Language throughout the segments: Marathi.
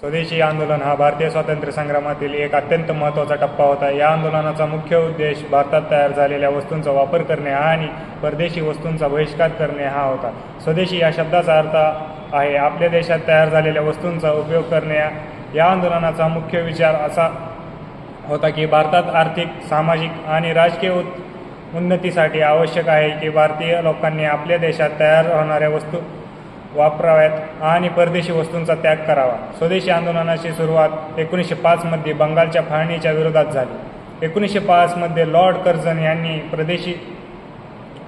स्वदेशी आंदोलन हा भारतीय स्वातंत्र्य संग्रामातील एक अत्यंत महत्त्वाचा टप्पा होता. या आंदोलनाचा मुख्य उद्देश भारतात तयार झालेल्या वस्तूंचा वापर करणे आणि परदेशी वस्तूंचा बहिष्कार करणे हा होता. स्वदेशी या शब्दाचा अर्थ आहे आपल्या देशात तयार झालेल्या वस्तूंचा उपयोग करणे. या आंदोलनाचा मुख्य विचार असा होता की भारतात आर्थिक, सामाजिक आणि राजकीय उन्नतीसाठी आवश्यक आहे की भारतीय लोकांनी आपल्या देशात तयार होणाऱ्या वस्तू वापराव्यात आणि परदेशी वस्तूंचा त्याग करावा. स्वदेशी आंदोलनाची सुरुवात 1905 मध्ये बंगालच्या फाळणीच्या विरोधात झाली. 1905 मध्ये लॉर्ड कर्झन यांनी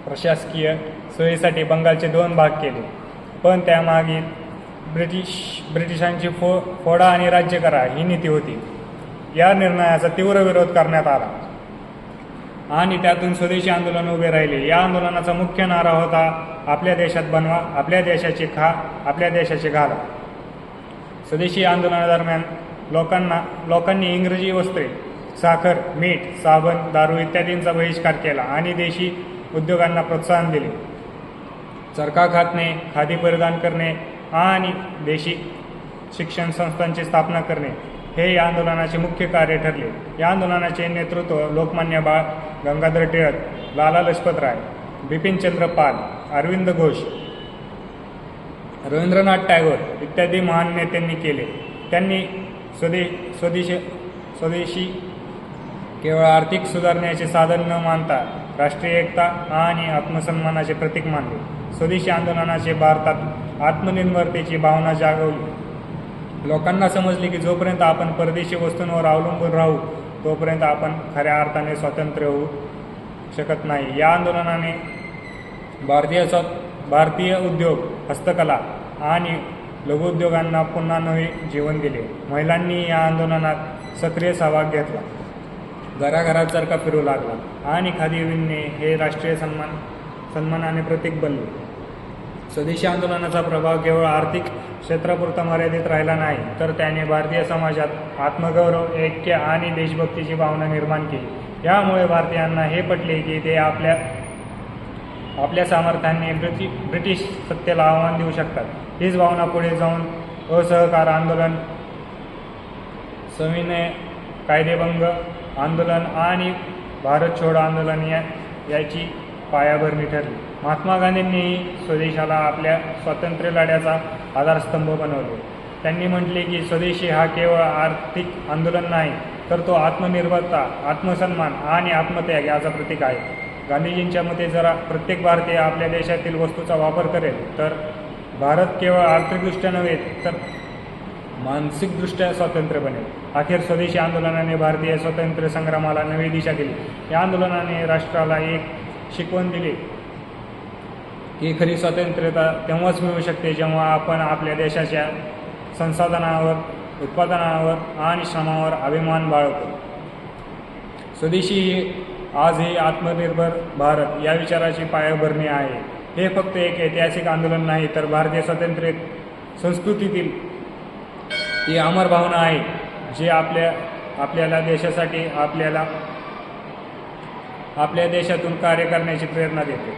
प्रशासकीय सोयीसाठी बंगालचे 2 भाग केले, पण त्यामागे ब्रिटिशांची फोडा आणि राज्य करा ही नीती होती. या निर्णयाचा तीव्र विरोध करण्यात आला आणि त्यातून स्वदेशी आंदोलन उभे राहिले. या आंदोलनाचा मुख्य नारा होता आपल्या देशात बनवा, आपल्या देशाचे खा, आपल्या देशाचे घाला. स्वदेशी आंदोलनादरम्यान लोकांनी इंग्रजी वस्त्रे, साखर, मीठ, साबण, दारू इत्यादींचा बहिष्कार केला आणि देशी उद्योगांना प्रोत्साहन दिले. चरखा कातणे, खादी परिधान करणे आणि देशी शिक्षण संस्थांची स्थापना करणे हे या आंदोलनाचे मुख्य कार्य ठरले. या आंदोलनाचे नेतृत्व लोकमान्य बाळ गंगाधर टिळक, लाला लजपत राय, बिपिनचंद्र पाल, अरविंद घोष, रवींद्रनाथ टागोर इत्यादी महान नेत्यांनी केले. त्यांनी स्वदेशी केवळ आर्थिक सुधारण्याचे साधन न मानता राष्ट्रीय एकता आणि आत्मसन्मानाचे प्रतीक मानले. स्वदेशी आंदोलनाचे भारतात आत्मनिर्भरतेची भावना जागवली. लोकांना समजले की जोपर्यंत आपण परदेशी वस्तूंवर अवलंबून राहू तोपर्यंत आपण खऱ्या अर्थाने स्वतंत्र होऊ शकत नाही. या आंदोलनाने भारतीय उद्योग, हस्तकला आणि लघुउद्योगांना पुन्हा नवे जीवन दिले. महिलांनी या आंदोलनात सक्रिय सहभाग घेतला, घराघरात चरखा फिरू लागला आणि खादी विणणे हे राष्ट्रीय सन्मानाने प्रतीक बनले. स्वदेशी आंदोलनाचा प्रभाव केवळ आर्थिक क्षेत्रापुरता मर्यादित राहिला नाही, तर त्याने भारतीय समाजात आत्मगौरव, ऐक्य आणि देशभक्तीची भावना निर्माण केली. यामुळे भारतीयांना हे पटले की ते आपल्या सामर्थ्याने ब्रिटिश सत्तेला आव्हान देऊ शकतात. हीच भावना पुढे जाऊन असहकार आंदोलन, सविनय कायदेभंग आंदोलन आणि भारत छोडो आंदोलन याची पायाभरणी ठरली. महात्मा गांधींनीही स्वदेशाला आपल्या स्वातंत्र्य लढ्याचा आधारस्तंभ बनवले. त्यांनी म्हटले की स्वदेशी हा केवळ आर्थिक आंदोलन नाही, तर तो आत्मनिर्भरता, आत्मसन्मान आणि आत्मत्याग याचा प्रतीक आहे. गांधीजींच्या मते जर प्रत्येक भारतीय आपल्या देशातील वस्तूचा वापर करेल तर भारत केवळ आर्थिकदृष्ट्या नव्हे तर मानसिकदृष्ट्या स्वतंत्र बनेल. अखेर स्वदेशी आंदोलनाने भारतीय स्वातंत्र्य संग्रामाला नवी दिशा दिली. या आंदोलनाने राष्ट्राला एक शिकवण दिली की खरी स्वातंत्र्यता तेव्हाच मिळू शकते जेव्हा आपण आपल्या देशाच्या संसाधनावर, उत्पादनावर आणि श्रमावर अभिमान बाळगतो. स्वदेशी आजही आत्मनिर्भर भारत या विचाराची पायाभरणी आहे. हे फक्त एक ऐतिहासिक आंदोलन नाही, तर भारतीय स्वातंत्र्य संस्कृतीतील ती अमर भावना आहे जे आपल्याला देशासाठी आपल्या देशातून कार्य करण्याची प्रेरणा देते.